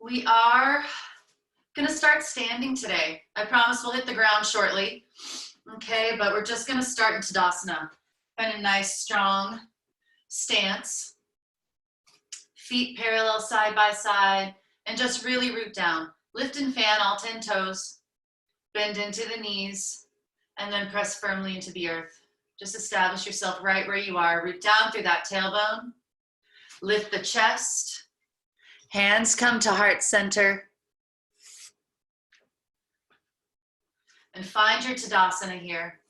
We are gonna start standing today. I promise we'll hit the ground shortly, okay? But we're just gonna start in Tadasana. Find a nice, strong stance. Feet parallel side by side, and just really root down. Lift and fan all 10 toes. Bend into the knees, and then press firmly into the earth. Just establish yourself right where you are. Root down through that tailbone. Lift the chest. Hands come to heart center. And find your Tadasana here.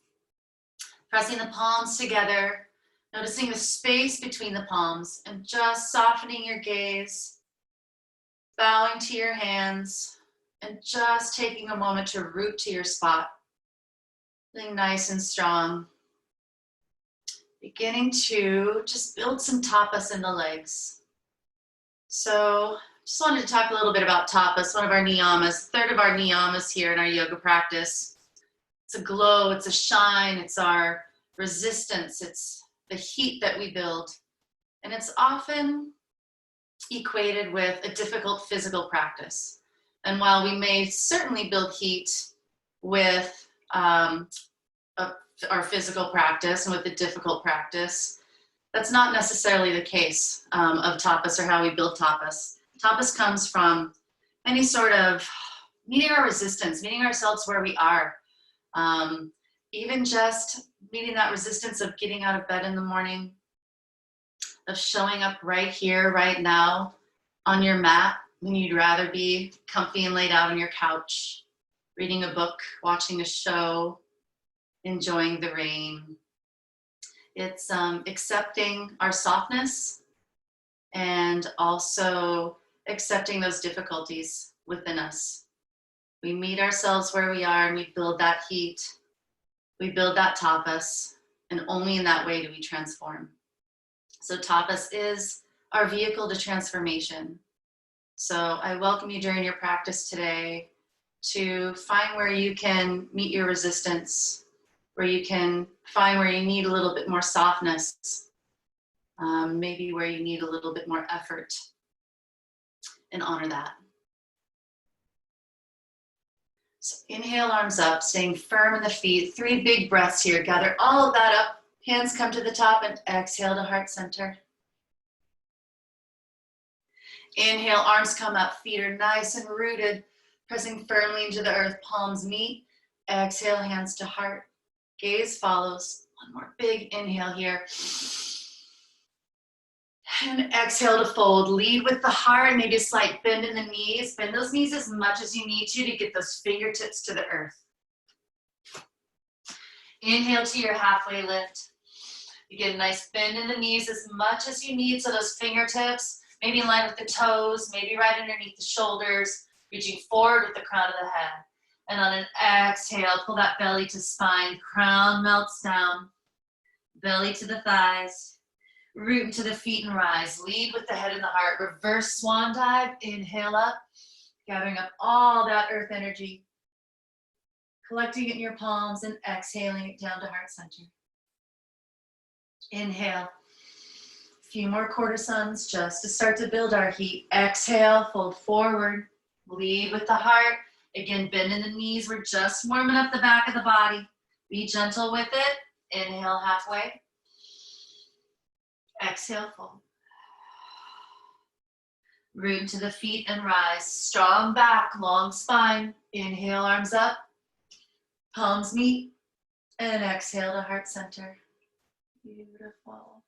Pressing the palms together, noticing the space between the palms, and just softening your gaze, bowing to your hands, and just taking a moment to root to your spot. Feeling nice and strong. Beginning to just build some tapas in the legs. So just wanted to talk a little bit about tapas, one of our niyamas, third of our niyamas here in our yoga practice. It's a glow, it's a shine, it's our resistance, it's the heat that we build. And it's often equated with a difficult physical practice. And while we may certainly build heat with our physical practice and with the difficult practice, that's not necessarily the case of tapas or how we build tapas. Tapas comes from any sort of meeting our resistance, meeting ourselves where we are. Even just meeting that resistance of getting out of bed in the morning, of showing up right here, right now on your mat when you'd rather be comfy and laid out on your couch, reading a book, watching a show, enjoying the rain. It's accepting our softness and also accepting those difficulties within us. We meet ourselves where we are and we build that heat. We build that tapas, and only in that way do we transform. So tapas is our vehicle to transformation. So I welcome you during your practice today to find where you can meet your resistance, where you can find where you need a little bit more softness, maybe where you need a little bit more effort, and honor that. So inhale, arms up, staying firm in the feet. 3 big breaths here. Gather all of that up. Hands come to the top and exhale to heart center. Inhale, arms come up, feet are nice and rooted, pressing firmly into the earth, palms meet. Exhale, hands to heart. Gaze follows. One more big inhale here. And exhale to fold. Lead with the heart, maybe a slight bend in the knees. Bend those knees as much as you need to get those fingertips to the earth. Inhale to your halfway lift. You get a nice bend in the knees as much as you need, so those fingertips, maybe in line with the toes, maybe right underneath the shoulders, reaching forward with the crown of the head. And on an exhale, pull that belly to spine, crown melts down, belly to the thighs. Root into the feet and rise. Lead with the head and the heart. Reverse swan dive. Inhale up. Gathering up all that earth energy. Collecting it in your palms and exhaling it down to heart center. Inhale. A few more quarter suns just to start to build our heat. Exhale. Fold forward. Lead with the heart. Again, bend in the knees. We're just warming up the back of the body. Be gentle with it. Inhale halfway. Exhale, fold. Root into the feet and rise. Strong back, long spine. Inhale, arms up. Palms meet. And exhale to heart center. Beautiful.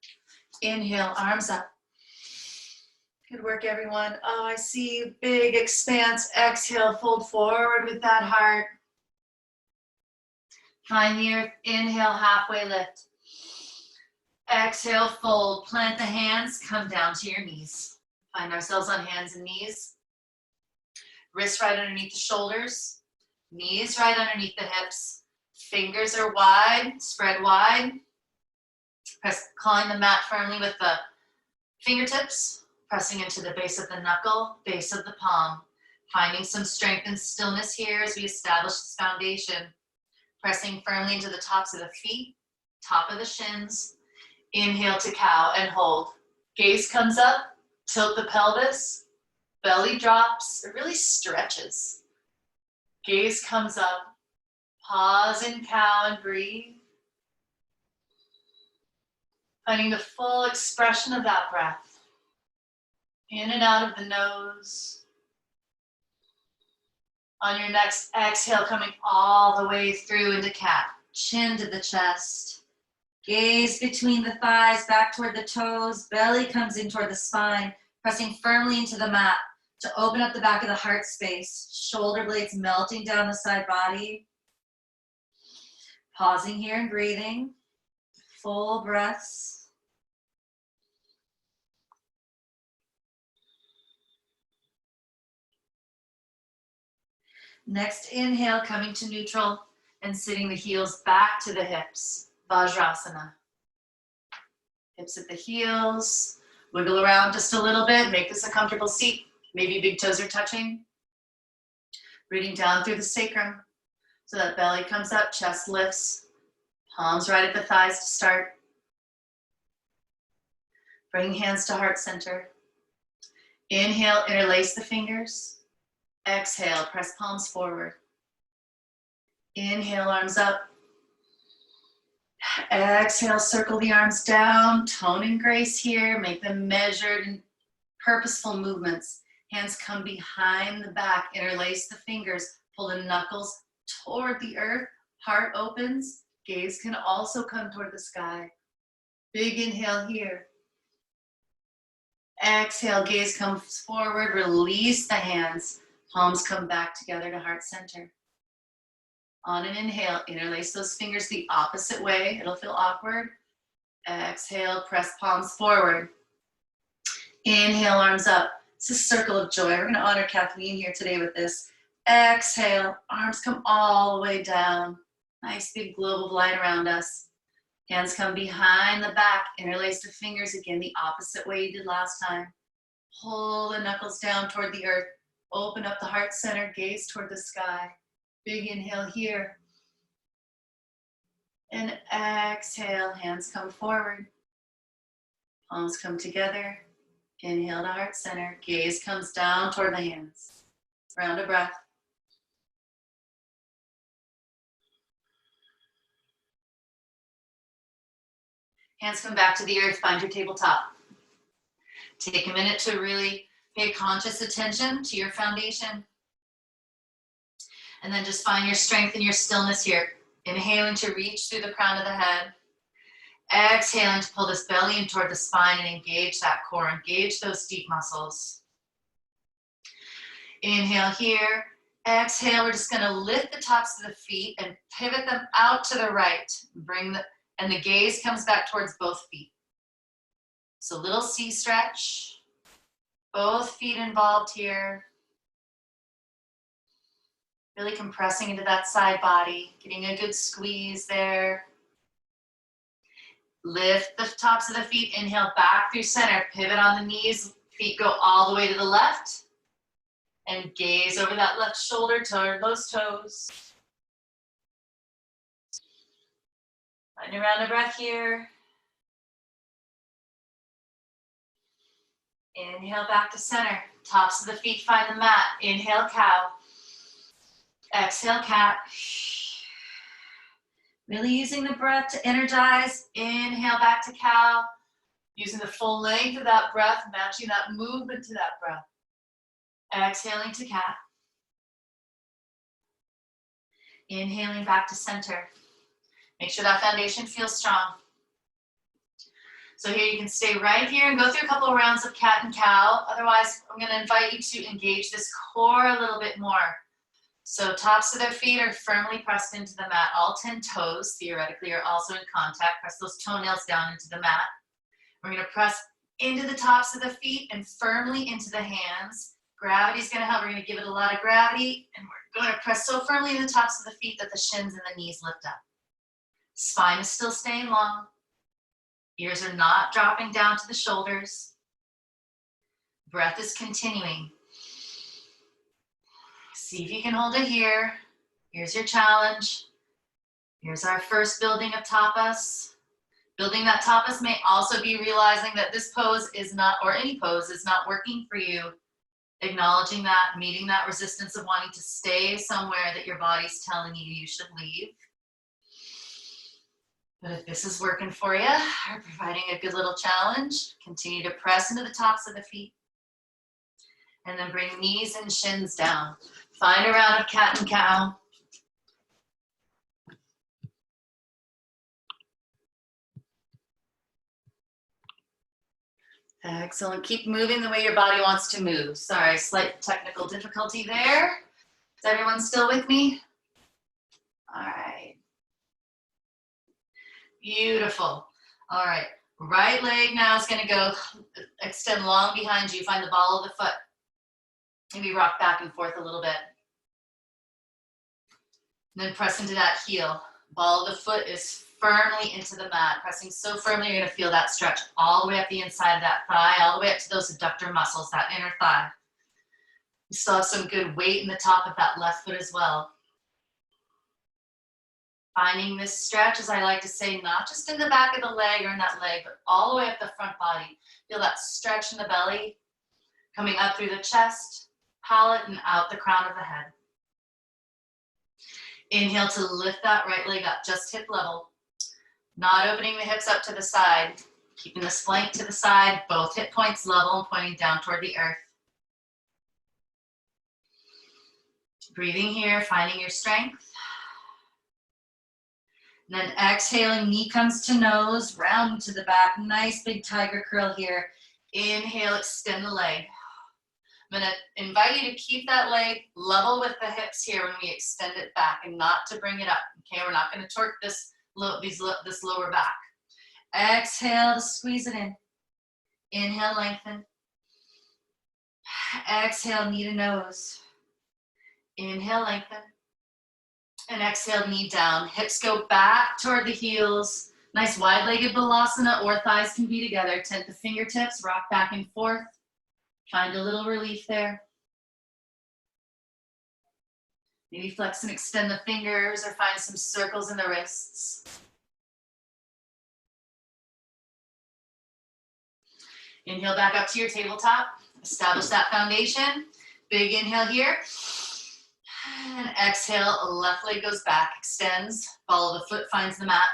Inhale, arms up. Good work, everyone. Oh, I see big expanse. Exhale, fold forward with that heart. Find the earth. Inhale, halfway lift. Exhale, fold, plant the hands, come down to your knees. Find ourselves on hands and knees. Wrists right underneath the shoulders. Knees right underneath the hips. Fingers are wide, spread wide. Clawing the mat firmly with the fingertips. Pressing into the base of the knuckle, base of the palm. Finding some strength and stillness here as we establish this foundation. Pressing firmly into the tops of the feet, top of the shins. Inhale to cow and hold. Gaze comes up, Tilt the pelvis, belly drops, it really stretches. Gaze comes up, pause in cow and breathe. Finding the full expression of that breath. In and out of the nose. On your next exhale, coming all the way through into cat. Chin to the chest. Gaze between the thighs, back toward the toes. Belly comes in toward the spine, pressing firmly into the mat to open up the back of the heart space. Shoulder blades melting down the side body. Pausing here and breathing. Full breaths. Next inhale, coming to neutral and sitting the heels back to the hips. Vajrasana. Hips at the heels. Wiggle around just a little bit. Make this a comfortable seat. Maybe big toes are touching. Breathing down through the sacrum so that belly comes up, chest lifts. Palms right at the thighs to start. Bring hands to heart center. Inhale, interlace the fingers. Exhale, press palms forward. Inhale, arms up. Exhale, circle the arms down. Tone and grace here. Make them measured and purposeful movements. Hands come behind the back. Interlace the fingers. Pull the knuckles toward the earth. Heart opens. Gaze can also come toward the sky. Big inhale here. Exhale, gaze comes forward. Release the hands. Palms come back together to heart center. On an inhale, interlace those fingers the opposite way. It'll feel awkward. Exhale, press palms forward. Inhale, arms up. It's a circle of joy. We're going to honor Kathleen here today with this. Exhale, arms come all the way down. Nice big globe of light around us. Hands come behind the back. Interlace the fingers again the opposite way you did last time. Pull the knuckles down toward the earth. Open up the heart center, gaze toward the sky. Big inhale here. And exhale, hands come forward. Palms come together. Inhale to heart center. Gaze comes down toward the hands. Round of breath. Hands come back to the earth, find your tabletop. Take a minute to really pay conscious attention to your foundation. And then just find your strength and your stillness here. Inhaling to reach through the crown of the head. Exhaling to pull this belly in toward the spine and engage that core. Engage those deep muscles. Inhale here. Exhale, we're just gonna lift the tops of the feet and pivot them out to the right. And the gaze comes back towards both feet. So little C stretch. Both feet involved here. Really compressing into that side body, getting a good squeeze there. Lift the tops of the feet, inhale back through center, pivot on the knees, feet go all the way to the left. And gaze over that left shoulder toward those toes. Find a round of breath here. Inhale back to center. Tops of the feet find the mat. Inhale, cow. Exhale, cat. Really using the breath to energize. Inhale back to cow. Using the full length of that breath, matching that movement to that breath. Exhaling to cat. Inhaling back to center. Make sure that foundation feels strong. So here you can stay right here and go through a couple of rounds of cat and cow. Otherwise, I'm going to invite you to engage this core a little bit more. So tops of their feet are firmly pressed into the mat. All 10 toes, theoretically, are also in contact. Press those toenails down into the mat. We're going to press into the tops of the feet and firmly into the hands. Gravity's going to help. We're going to give it a lot of gravity. And we're going to press so firmly into the tops of the feet that the shins and the knees lift up. Spine is still staying long. Ears are not dropping down to the shoulders. Breath is continuing. See if you can hold it here. Here's your challenge. Here's our first building of tapas. Building that tapas may also be realizing that this pose is not, or any pose is not working for you. Acknowledging that, meeting that resistance of wanting to stay somewhere that your body's telling you you should leave. But if this is working for you, or providing a good little challenge, continue to press into the tops of the feet. And then bring knees and shins down. Find a round of cat and cow. Excellent. Keep moving the way your body wants to move. Sorry, slight technical difficulty there. Is everyone still with me? All right. Beautiful. All right. Right leg now is going to go extend long behind you. Find the ball of the foot. Maybe rock back and forth a little bit. And then press into that heel. Ball of the foot is firmly into the mat. Pressing so firmly, you're going to feel that stretch all the way up the inside of that thigh, all the way up to those adductor muscles, that inner thigh. You still have some good weight in the top of that left foot as well. Finding this stretch, as I like to say, not just in the back of the leg or in that leg, but all the way up the front body. Feel that stretch in the belly, coming up through the chest, palate, and out the crown of the head. Inhale to lift that right leg up, just hip level. Not opening the hips up to the side, keeping the flank to the side, both hip points level and pointing down toward the earth. Breathing here, finding your strength. And then exhaling, knee comes to nose, round to the back, nice big tiger curl here. Inhale, extend the leg. I'm gonna invite you to keep that leg level with the hips here when we extend it back and not to bring it up, okay? We're not gonna torque this lower back. Exhale to squeeze it in. Inhale, lengthen. Exhale, knee to nose. Inhale, lengthen. And exhale, knee down. Hips go back toward the heels. Nice wide-legged balasana, or thighs can be together. Tent the fingertips, rock back and forth. Find a little relief there. Maybe flex and extend the fingers or find some circles in the wrists. Inhale back up to your tabletop. Establish that foundation. Big inhale here. And exhale, left leg goes back, extends. Ball of the foot finds the mat.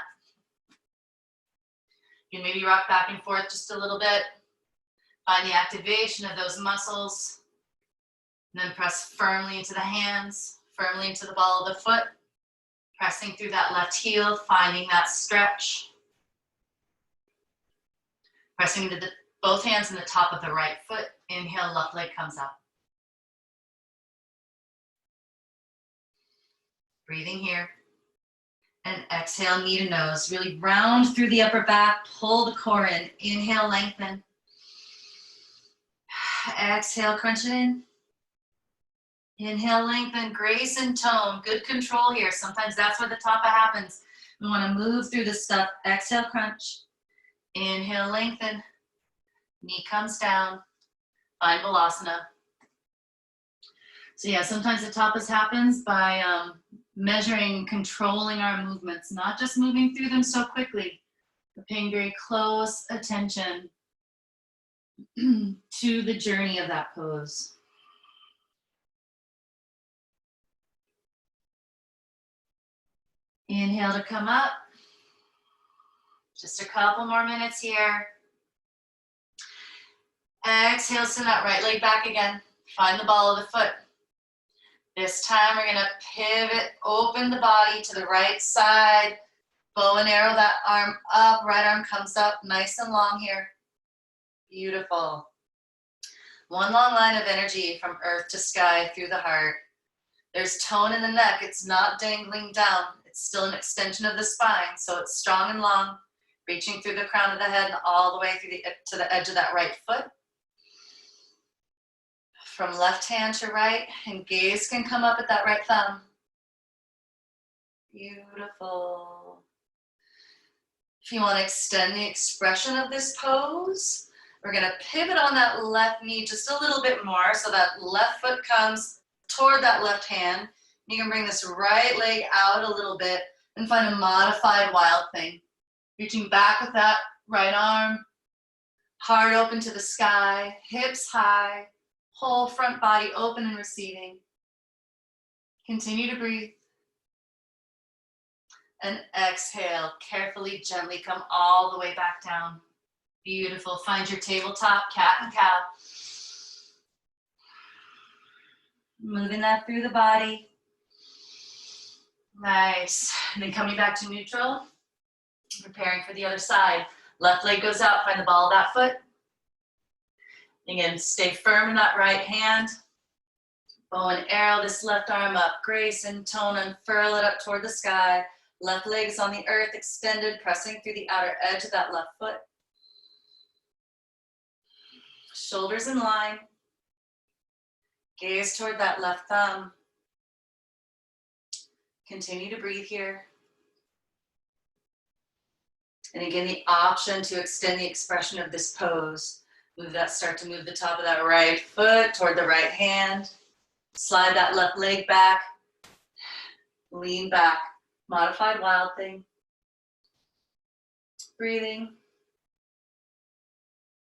You can maybe rock back and forth just a little bit. Find the activation of those muscles. And then press firmly into the hands, firmly into the ball of the foot. Pressing through that left heel, finding that stretch. Pressing into both hands in the top of the right foot. Inhale, left leg comes up. Breathing here. And exhale, knee to nose. Really round through the upper back, pull the core in. Inhale, lengthen. Exhale, crunch it in. Inhale, lengthen, grace and tone. Good control here. Sometimes that's where the tapa happens. We want to move through this stuff. Exhale, crunch. Inhale, lengthen. Knee comes down. Find balasana. So yeah, sometimes the tapas happens by measuring, controlling our movements, not just moving through them so quickly, but paying very close attention to the journey of that pose. Inhale to come up. Just a couple more minutes here. Exhale, send that right leg back again. Find the ball of the foot. This time we're gonna pivot, open the body to the right side. Bow and arrow that arm up, right arm comes up, nice and long here. Beautiful. One long line of energy from earth to sky through the heart. There's tone in the neck, it's not dangling down. It's still an extension of the spine, so it's strong and long, reaching through the crown of the head and all the way through to the edge of that right foot. From left hand to right, and gaze can come up at that right thumb. Beautiful. If you want to extend the expression of this pose, we're going to pivot on that left knee just a little bit more so that left foot comes toward that left hand. You can bring this right leg out a little bit and find a modified wild thing. Reaching back with that right arm, heart open to the sky, hips high, whole front body open and receiving. Continue to breathe. And exhale, carefully, gently come all the way back down. Beautiful. Find your tabletop, cat and cow. Moving that through the body. Nice. And then coming back to neutral. Preparing for the other side. Left leg goes out, find the ball of that foot. Again, stay firm in that right hand. Bow and arrow this left arm up. Grace and tone, unfurl it up toward the sky. Left leg is on the earth, extended, pressing through the outer edge of that left foot. Shoulders in line. Gaze toward that left thumb. Continue to breathe here. And again, the option to extend the expression of this pose. Start to move the top of that right foot toward the right hand. Slide that left leg back. Lean back. Modified wild thing. Breathing.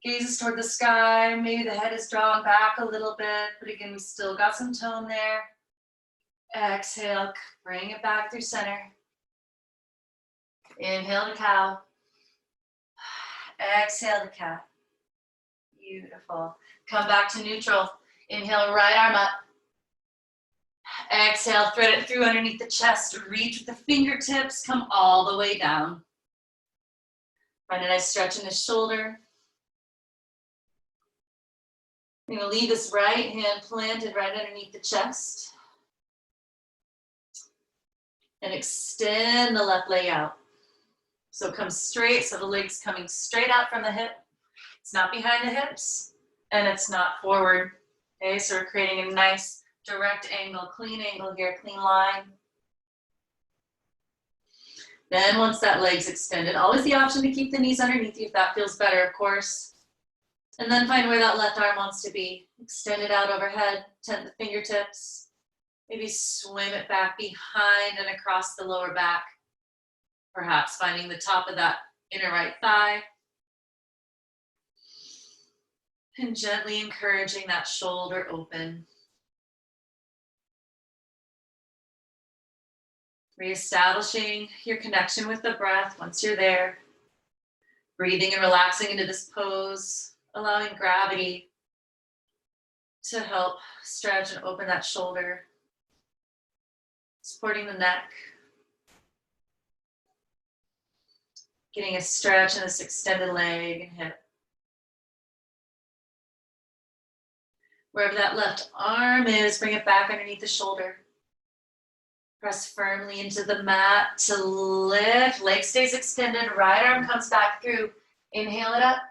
Gazes toward the sky. Maybe the head is drawn back a little bit, but again, we still got some tone there. Exhale, bring it back through center. Inhale to cow. Exhale to cat. Beautiful. Come back to neutral. Inhale, right arm up. Exhale, thread it through underneath the chest. Reach with the fingertips. Come all the way down. Find a nice stretch in the shoulder. I'm going to leave this right hand planted right underneath the chest. And extend the left leg out. So come straight, so the leg's coming straight out from the hip. It's not behind the hips, and it's not forward. Okay, so we're creating a nice direct angle, clean angle here, clean line. Then once that leg's extended, always the option to keep the knees underneath you if that feels better, of course. And then find where that left arm wants to be. Extend it out overhead, tent the fingertips. Maybe swim it back behind and across the lower back. Perhaps finding the top of that inner right thigh. And gently encouraging that shoulder open. Reestablishing your connection with the breath once you're there. Breathing and relaxing into this pose, allowing gravity to help stretch and open that shoulder. Supporting the neck. Getting a stretch in this extended leg and hip. Wherever that left arm is, bring it back underneath the shoulder. Press firmly into the mat to lift. Leg stays extended. Right arm comes back through. Inhale it up.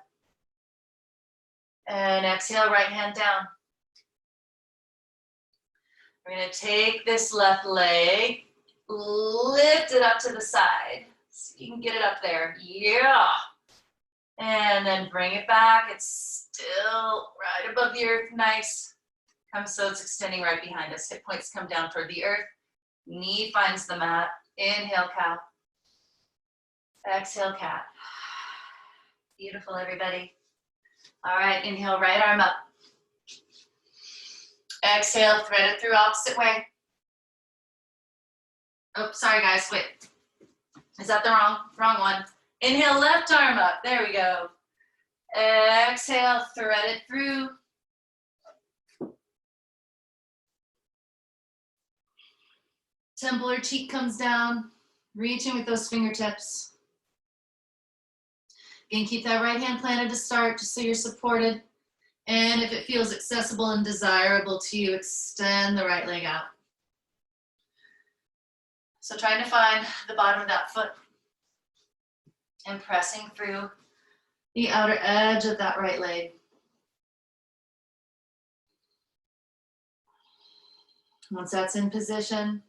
And exhale, right hand down. We're going to take this left leg, lift it up to the side. So you can get it up there. Yeah. And then bring it back. It's still right above the earth. Nice. So it's extending right behind us. Hip points come down toward the earth. Knee finds the mat. Inhale, cow. Exhale, cat. Beautiful, everybody. All right, inhale, right arm up. Exhale, thread it through opposite way. Oh, sorry guys, wait. Is that the wrong one? Inhale, left arm up. There we go. Exhale, thread it through. Temple or cheek comes down. Reaching with those fingertips. Again, keep that right hand planted to start, just so you're supported. And if it feels accessible and desirable to you, extend the right leg out. So trying to find the bottom of that foot and pressing through the outer edge of that right leg. Once that's in position,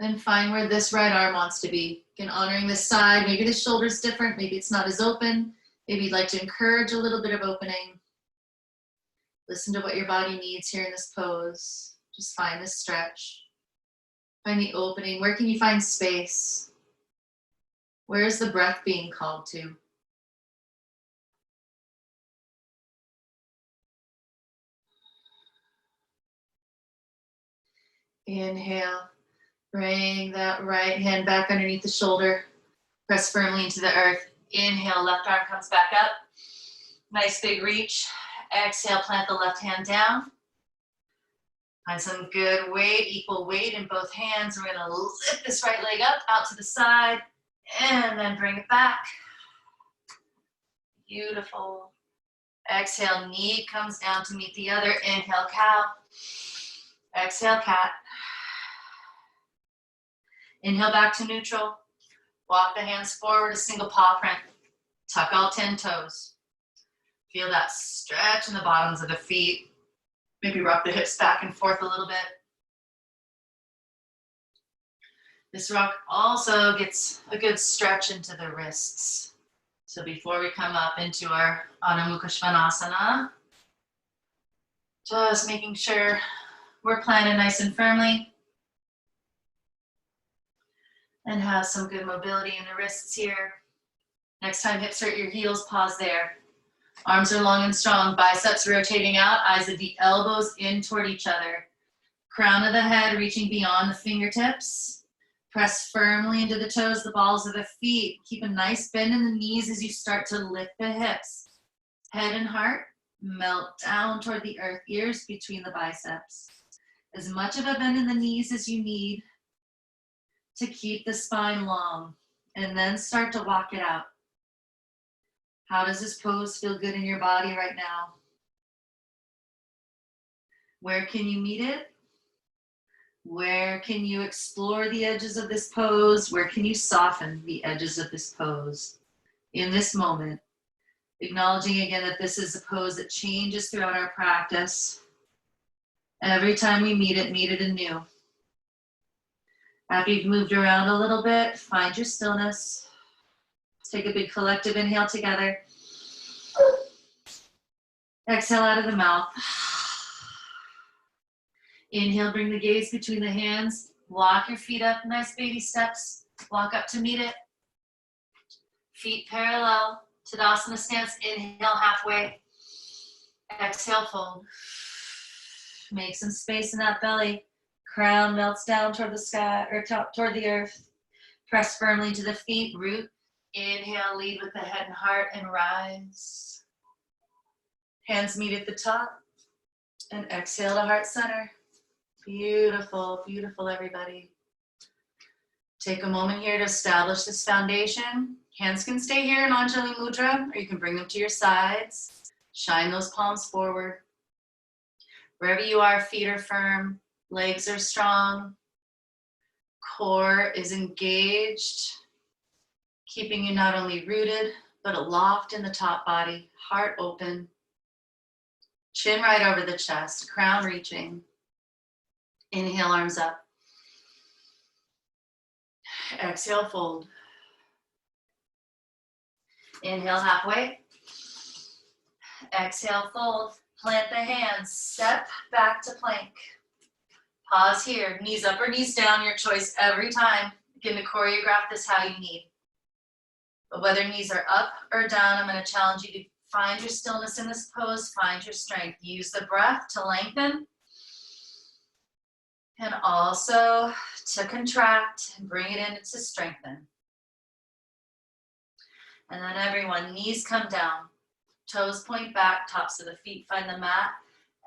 then find where this right arm wants to be. Again, honoring this side. Maybe the shoulder's different. Maybe it's not as open. Maybe you'd like to encourage a little bit of opening. Listen to what your body needs here in this pose. Just find the stretch. Find the opening. Where can you find space? Where's the breath being called to? Inhale, bring that right hand back underneath the shoulder. Press firmly into the earth. Inhale, left arm comes back up. Nice big reach. Exhale, plant the left hand down. Find some good weight, equal weight in both hands. We're gonna lift this right leg up, out to the side, and then bring it back. Beautiful. Exhale, knee comes down to meet the other. Inhale, cow. Exhale, cat. Inhale, back to neutral. Walk the hands forward, a single paw print. Tuck all 10 toes. Feel that stretch in the bottoms of the feet. Maybe rock the hips back and forth a little bit. This rock also gets a good stretch into the wrists. So before we come up into our Adho Mukha Svanasana, just making sure we're planted nice and firmly and have some good mobility in the wrists here. Next time hips hurt your heels, pause there. Arms are long and strong, biceps rotating out, eyes of the elbows in toward each other. Crown of the head reaching beyond the fingertips. Press firmly into the toes, the balls of the feet. Keep a nice bend in the knees as you start to lift the hips. Head and heart melt down toward the earth, ears between the biceps. As much of a bend in the knees as you need to keep the spine long, and then start to walk it out. How does this pose feel good in your body right now? Where can you meet it? Where can you explore the edges of this pose? Where can you soften the edges of this pose in this moment? Acknowledging again that this is a pose that changes throughout our practice. Every time we meet it anew. After you've moved around a little bit, find your stillness. Take a big collective inhale together. Exhale out of the mouth. Inhale, bring the gaze between the hands. Walk your feet up, nice baby steps. Walk up to meet it. Feet parallel. Tadasana stance, inhale halfway. Exhale, fold. Make some space in that belly. Crown melts down toward the sky, or toward the earth. Press firmly to the feet, root. Inhale, lead with the head and heart, and rise. Hands meet at the top, and exhale to heart center. Beautiful, beautiful, everybody. Take a moment here to establish this foundation. Hands can stay here in Anjali Mudra, or you can bring them to your sides. Shine those palms forward. Wherever you are, feet are firm, legs are strong, core is engaged, keeping you not only rooted, but aloft in the top body, heart open, chin right over the chest, crown reaching. Inhale, arms up. Exhale, fold. Inhale, halfway. Exhale, fold. Plant the hands, step back to plank. Pause here, knees up or knees down, your choice every time. Begin to choreograph this how you need. But whether knees are up or down, I'm going to challenge you to find your stillness in this pose, find your strength. Use the breath to lengthen and also to contract and bring it in to strengthen. And then everyone, knees come down, toes point back, tops of the feet find the mat.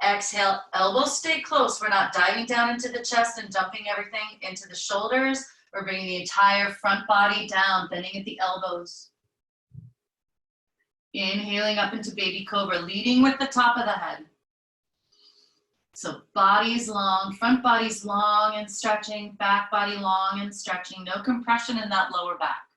Exhale, elbows stay close. We're not diving down into the chest and dumping everything into the shoulders. We're bringing the entire front body down, bending at the elbows. Inhaling up into baby cobra, leading with the top of the head. So body's long, front body's long and stretching, back body long and stretching. No compression in that lower back.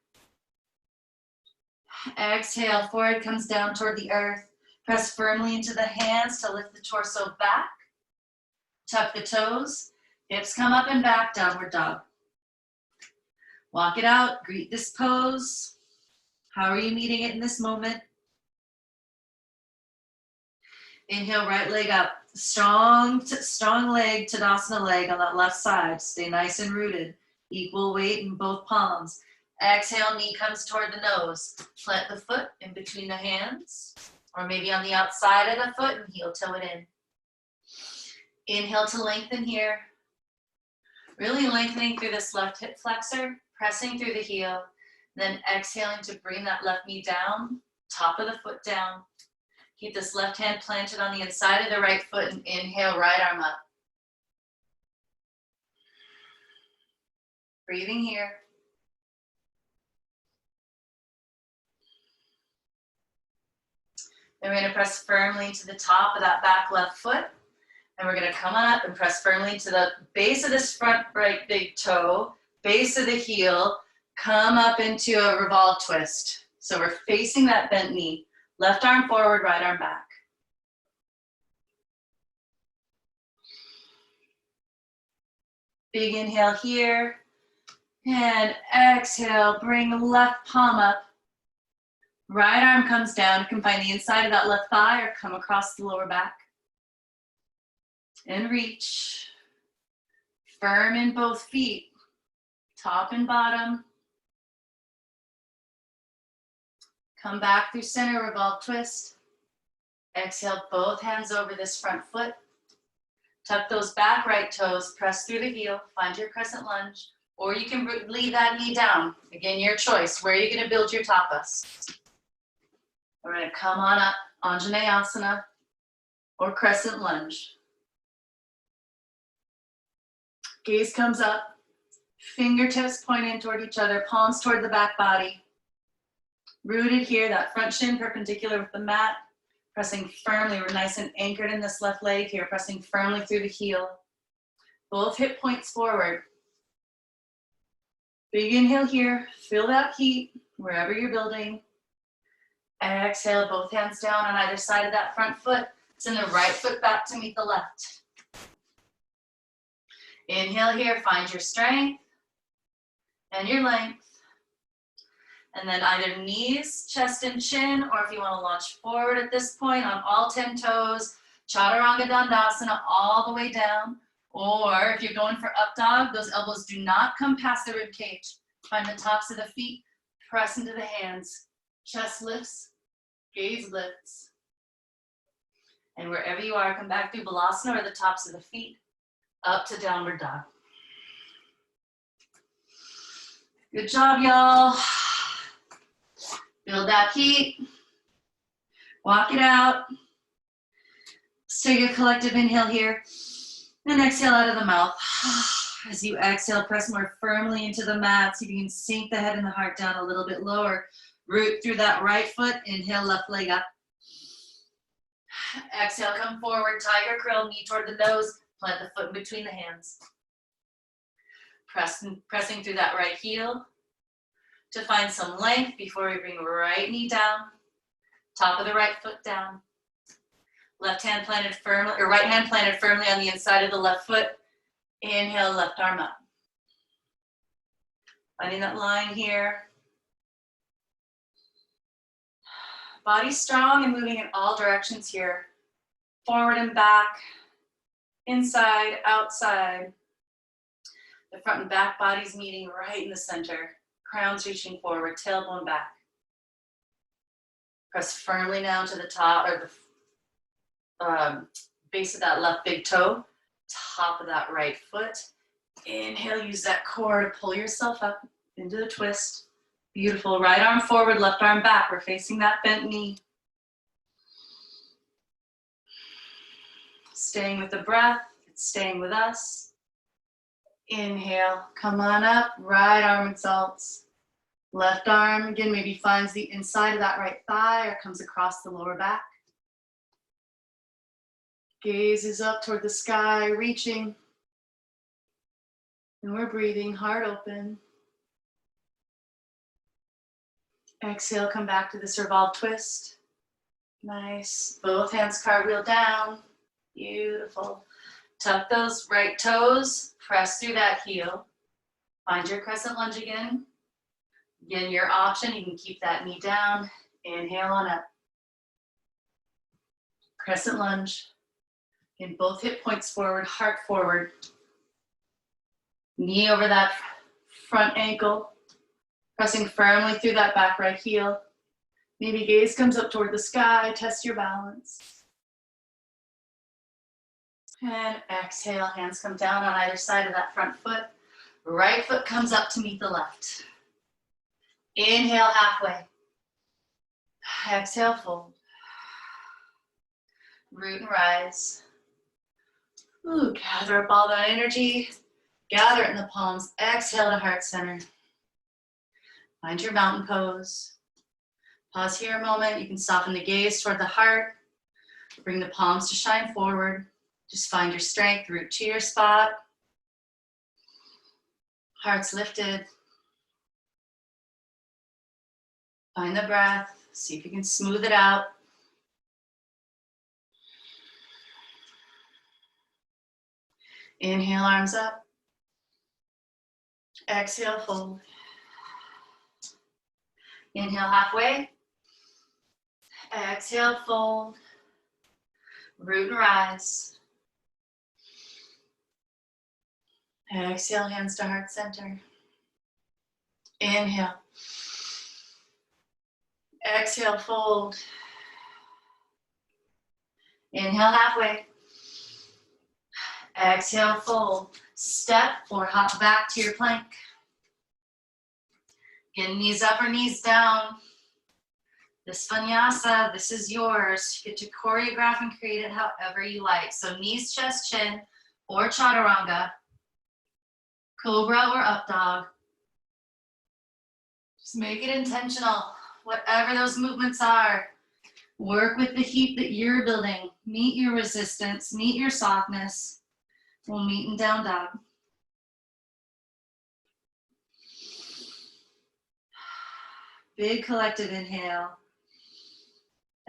Exhale, forehead comes down toward the earth. Press firmly into the hands to lift the torso back. Tuck the toes. Hips come up and back, downward dog. Walk it out, greet this pose. How are you meeting it in this moment? Inhale, right leg up. Strong leg, Tadasana leg on that left side. Stay nice and rooted. Equal weight in both palms. Exhale, knee comes toward the nose. Plant the foot in between the hands, or maybe on the outside of the foot, and heel toe it in. Inhale to lengthen here. Really lengthening through this left hip flexor, pressing through the heel, then exhaling to bring that left knee down, top of the foot down. Keep this left hand planted on the inside of the right foot and inhale, right arm up. Breathing here. Then we're going to press firmly to the top of that back left foot. And we're going to come on up and press firmly to the base of this front right big toe, base of the heel, come up into a revolved twist. So we're facing that bent knee. Left arm forward, right arm back. Big inhale here. And exhale, bring the left palm up. Right arm comes down. You can find the inside of that left thigh or come across the lower back. And reach. Firm in both feet, top and bottom. Come back through center, revolve twist. Exhale, both hands over this front foot. Tuck those back right toes, press through the heel, find your crescent lunge, or you can leave that knee down. Again, your choice. Where are you going to build your tapas? We're going to come on up, Anjaneyasana, or crescent lunge. Gaze comes up, fingertips point in toward each other, palms toward the back body. Rooted here, that front shin perpendicular with the mat, pressing firmly. We're nice and anchored in this left leg here, pressing firmly through the heel. Both hip points forward. Big inhale here, feel that heat wherever you're building. Exhale, both hands down on either side of that front foot. Send the right foot back to meet the left. Inhale here, find your strength and your length. And then either knees, chest and chin, or if you want to launch forward at this point on all 10 toes, Chaturanga Dandasana all the way down. Or if you're going for up dog, those elbows do not come past the rib cage. Find the tops of the feet, press into the hands. Chest lifts, gaze lifts. And wherever you are, come back through Balasana or the tops of the feet. Up to downward dog. Good job, y'all. Build that heat. Walk it out. Let's take a collective inhale here. And exhale out of the mouth. As you exhale, press more firmly into the mat. See if you can sink the head and the heart down a little bit lower. Root through that right foot. Inhale, left leg up. Exhale, come forward. Tiger curl, knee toward the nose. Plant the foot in between the hands. Pressing through that right heel to find some length before we bring right knee down. Top of the right foot down. Left hand planted firmly, or right hand planted firmly on the inside of the left foot. Inhale, left arm up. Finding that line here. Body strong and moving in all directions here. Forward and back. Inside, outside. The front and back bodies meeting right in the center. Crowns reaching forward, tailbone back. Press firmly now to the top, or the base of that left big toe. Top of that right foot. Inhale, use that core to pull yourself up into the twist. Beautiful. Right arm forward, left arm back. We're facing that bent knee. Staying with the breath, it's staying with us. Inhale, come on up, right arm exalts. Left arm, again, maybe finds the inside of that right thigh or comes across the lower back. Gaze is up toward the sky, reaching. And we're breathing, heart open. Exhale, come back to this revolve twist. Nice. Both hands cartwheel down. Beautiful. Tuck those right toes, press through that heel. Find your crescent lunge again. Again, your option, you can keep that knee down. Inhale on up. Crescent lunge. Again, both hip points forward, heart forward. Knee over that front ankle. Pressing firmly through that back right heel. Maybe gaze comes up toward the sky, test your balance. And exhale, hands come down on either side of that front foot. Right foot comes up to meet the left. Inhale, halfway. Exhale, fold. Root and rise. Ooh, gather up all that energy. Gather it in the palms. Exhale to heart center. Find your mountain pose. Pause here a moment. You can soften the gaze toward the heart. Bring the palms to shine forward. Just find your strength, root to your spot. Heart's lifted. Find the breath. See if you can smooth it out. Inhale, arms up. Exhale, fold. Inhale, halfway. Exhale, fold. Root and rise. Exhale, hands to heart center. Inhale. Exhale, fold. Inhale, halfway. Exhale, fold. Step or hop back to your plank. Get knees up or knees down. This vinyasa, this is yours. You get to choreograph and create it however you like. So knees, chest, chin, or chaturanga. Cobra or up dog. Just make it intentional. Whatever those movements are. Work with the heat that you're building. Meet your resistance, meet your softness. We'll meet in down dog. Big collective inhale.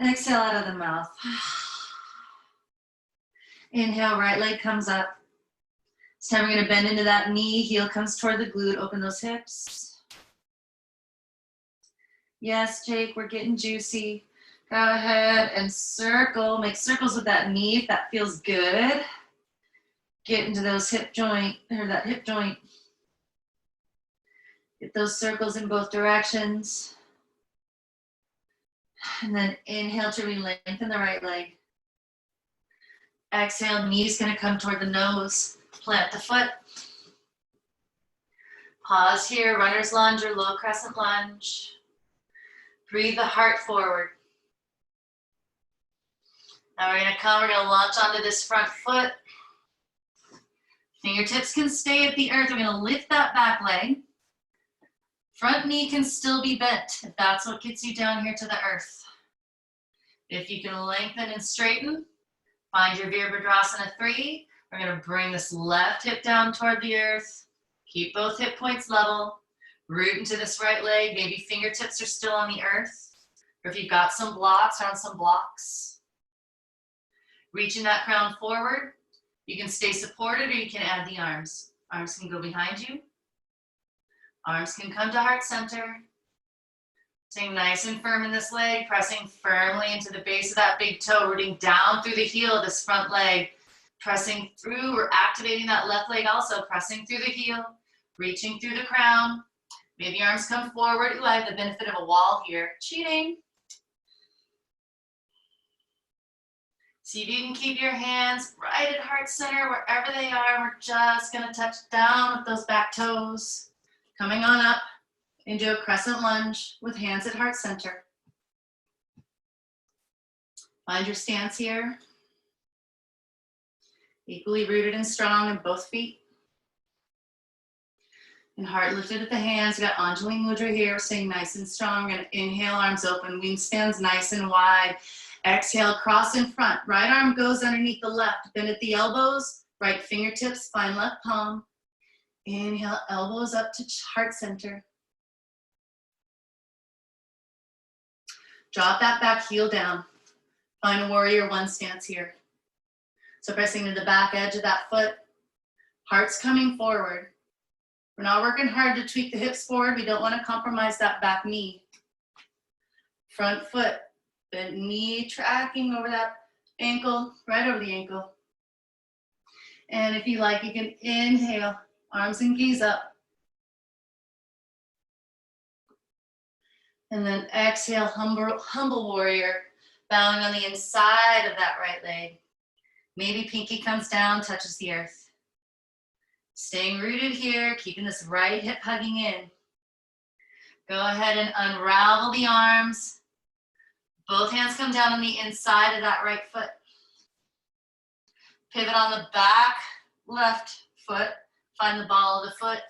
Exhale out of the mouth. Inhale, right leg comes up. This time we're gonna bend into that knee, heel comes toward the glute, open those hips. Yes, Jake, we're getting juicy. Go ahead and circle, make circles with that knee if that feels good. Get into those hip joint, or that hip joint. Get those circles in both directions. And then inhale to re-lengthen the right leg. Exhale, knee's gonna come toward the nose. Plant the foot. Pause here, runner's lunge or low crescent lunge. Breathe the heart forward. Now we're gonna launch onto this front foot. Fingertips can stay at the earth. We're gonna lift that back leg. Front knee can still be bent if that's what gets you down here to the earth. If you can lengthen and straighten, find your Virabhadrasana 3. We're gonna bring this left hip down toward the earth. Keep both hip points level. Root into this right leg. Maybe fingertips are still on the earth. Or if you've got some blocks, around some blocks. Reaching that crown forward. You can stay supported or you can add the arms. Arms can go behind you. Arms can come to heart center. Staying nice and firm in this leg, pressing firmly into the base of that big toe, rooting down through the heel of this front leg. Pressing through, we're activating that left leg also, pressing through the heel, reaching through the crown. Maybe arms come forward. Ooh, I have the benefit of a wall here. Cheating. See if you can keep your hands right at heart center, wherever they are. We're just gonna touch down with those back toes. Coming on up into a crescent lunge with hands at heart center. Find your stance here. Equally rooted and strong in both feet. And heart lifted at the hands. We got Anjali Mudra here, staying nice and strong. We're gonna inhale, arms open, wingspans nice and wide. Exhale, cross in front. Right arm goes underneath the left. Bend at the elbows, right fingertips, find left palm. Inhale, elbows up to heart center. Drop that back heel down. Find warrior one stance here. So pressing to the back edge of that foot. Heart's coming forward. We're not working hard to tweak the hips forward. We don't want to compromise that back knee. Front foot, bent knee tracking over that ankle, right over the ankle. And if you like, you can inhale, arms and knees up. And then exhale, humble warrior, bowing on the inside of that right leg. Maybe pinky comes down, touches the earth. Staying rooted here, keeping this right hip hugging in. Go ahead and unravel the arms. Both hands come down on the inside of that right foot. Pivot on the back left foot. Find the ball of the foot.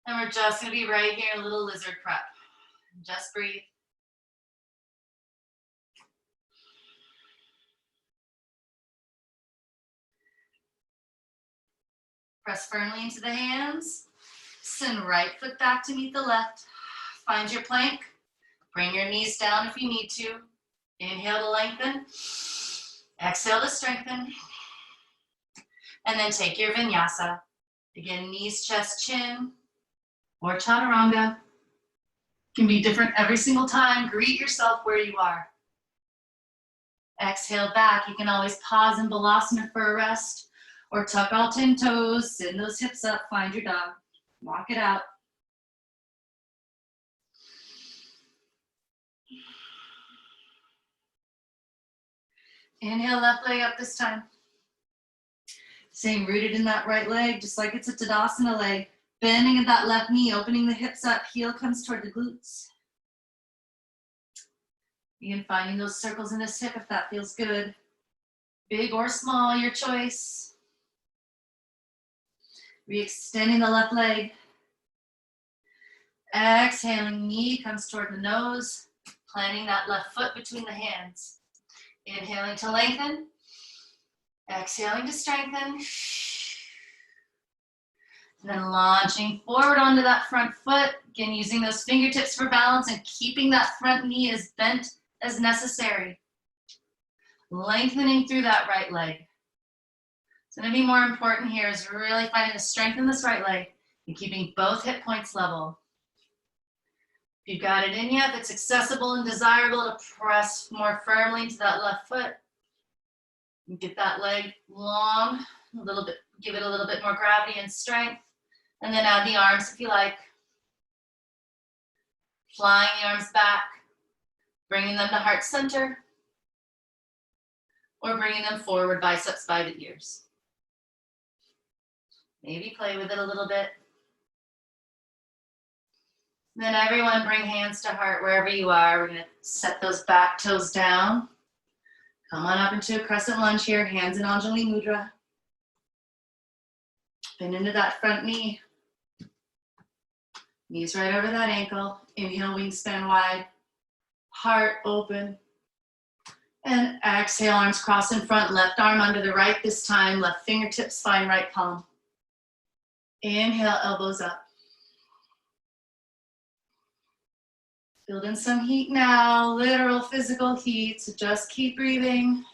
And we're just going to be right here, a little lizard prep. Just breathe. Press firmly into the hands. Send right foot back to meet the left. Find your plank. Bring your knees down if you need to. Inhale to lengthen. Exhale to strengthen. And then take your vinyasa. Again, knees, chest, chin, or chaturanga. Can be different every single time. Greet yourself where you are. Exhale back. You can always pause in balasana for a rest, or tuck all 10 toes, send those hips up, find your dog. Walk it out. Inhale, left leg up this time. Staying rooted in that right leg, just like it's a Tadasana leg. Bending at that left knee, opening the hips up, heel comes toward the glutes. Begin finding those circles in this hip if that feels good. Big or small, your choice. Re-extending the left leg. Exhaling, knee comes toward the nose, planting that left foot between the hands. Inhaling to lengthen. Exhaling to strengthen. And then launching forward onto that front foot. Again, using those fingertips for balance and keeping that front knee as bent as necessary. Lengthening through that right leg. It's going to be more important here is really finding the strength in this right leg and keeping both hip points level. If you've got it in you, if it's accessible and desirable to press more firmly into that left foot, get that leg long, a little bit, give it a little bit more gravity and strength, and then add the arms if you like. Flying the arms back, bringing them to heart center, or bringing them forward, biceps by the ears. Maybe play with it a little bit. Then everyone bring hands to heart wherever you are. We're gonna set those back toes down. Come on up into a crescent lunge here, hands in Anjali Mudra. Bend into that front knee. Knees right over that ankle. Inhale, wingspan wide. Heart open. And exhale, arms cross in front, left arm under the right this time. Left fingertips find right palm. Inhale, elbows up. Building some heat now, literal physical heat, so just keep breathing.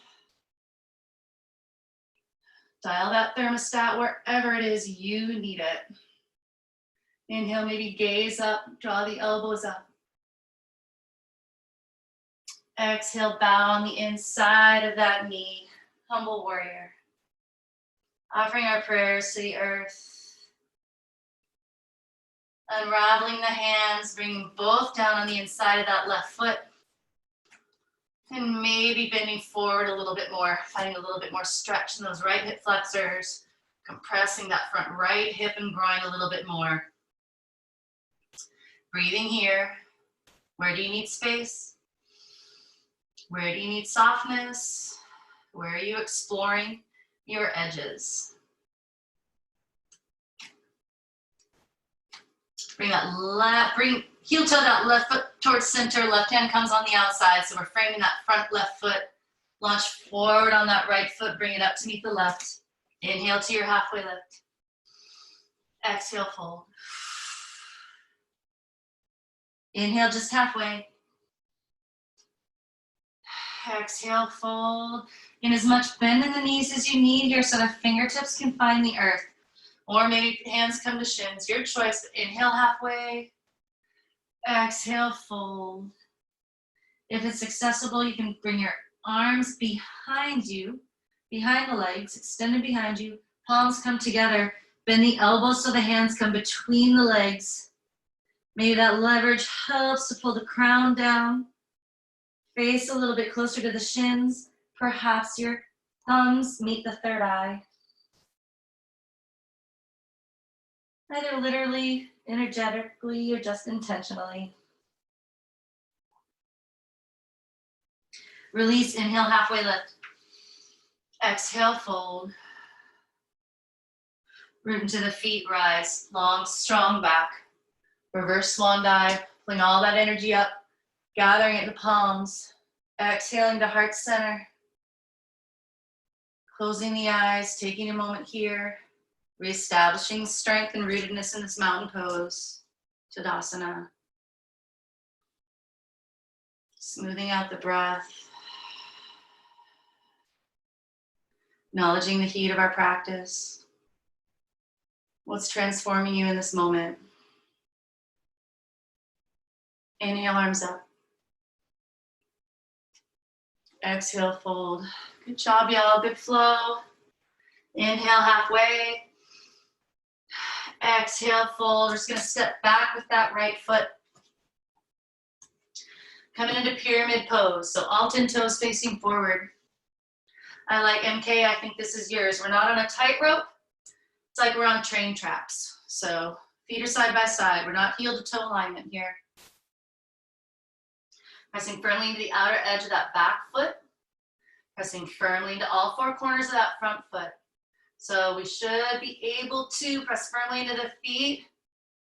Dial that thermostat wherever it is you need it. Inhale, maybe gaze up, draw the elbows up. Exhale, bow on the inside of that knee, humble warrior. Offering our prayers to the earth. Unraveling the hands, bringing both down on the inside of that left foot. And maybe bending forward a little bit more, finding a little bit more stretch in those right hip flexors, compressing that front right hip and groin a little bit more. Breathing here. Where do you need space? Where do you need softness? Where are you exploring your edges? Bring that bring heel toe that left foot towards center, left hand comes on the outside. So we're framing that front left foot. Launch forward on that right foot, bring it up to meet the left. Inhale to your halfway lift. Exhale, fold. Inhale, just halfway. Exhale, fold. And as much bend in the knees as you need here so the fingertips can find the earth. Or maybe hands come to shins, your choice. Inhale halfway, exhale, fold. If it's accessible, you can bring your arms behind you, behind the legs, extended behind you. Palms come together, bend the elbows so the hands come between the legs. Maybe that leverage helps to pull the crown down, face a little bit closer to the shins. Perhaps your thumbs meet the third eye. Either literally, energetically, or just intentionally. Release, inhale, halfway lift. Exhale, fold. Root into the feet, rise. Long, strong back. Reverse swan dive, pulling all that energy up, gathering at the palms. Exhaling to heart center. Closing the eyes, taking a moment here. Reestablishing strength and rootedness in this mountain pose. Tadasana. Smoothing out the breath. Acknowledging the heat of our practice. What's transforming you in this moment? Inhale, arms up. Exhale, fold. Good job, y'all. Good flow. Inhale, halfway. Exhale, fold. We're just going to step back with that right foot. Coming into pyramid pose. So all 10 toes facing forward. I like MK. I think this is yours. We're not on a tightrope. It's like we're on train tracks. So feet are side by side. We're not heel to toe alignment here. Pressing firmly into the outer edge of that back foot. Pressing firmly into all four corners of that front foot. So we should be able to press firmly into the feet,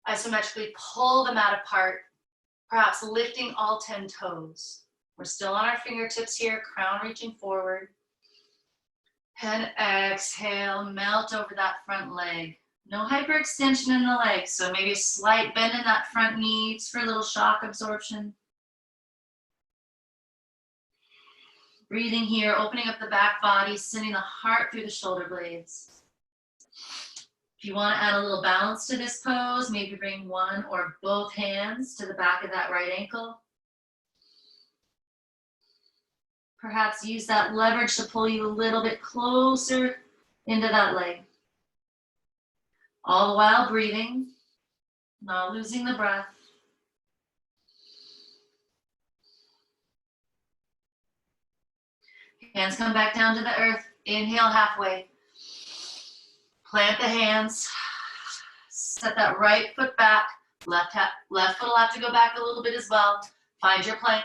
isometrically pull the mat apart, perhaps lifting all 10 toes. We're still on our fingertips here, crown reaching forward. And exhale, melt over that front leg. No hyperextension in the legs, so maybe a slight bend in that front knee for a little shock absorption. Breathing here, opening up the back body, sending the heart through the shoulder blades. If you want to add a little balance to this pose, maybe bring one or both hands to the back of that right ankle. Perhaps use that leverage to pull you a little bit closer into that leg. All the while breathing, not losing the breath. Hands come back down to the earth. Inhale, halfway. Plant the hands. Set that right foot back. Left foot will have to go back a little bit as well. Find your plank.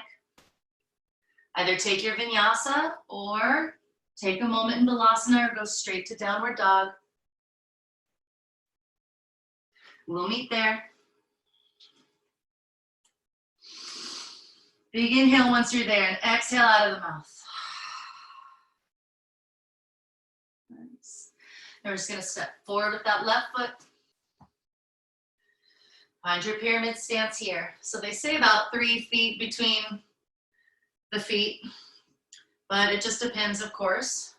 Either take your vinyasa or take a moment in balasana or go straight to downward dog. We'll meet there. Big inhale once you're there and exhale out of the mouth. Nice. Now we're just going to step forward with that left foot. Find your pyramid stance here. So they say about 3 feet between the feet, but it just depends, of course,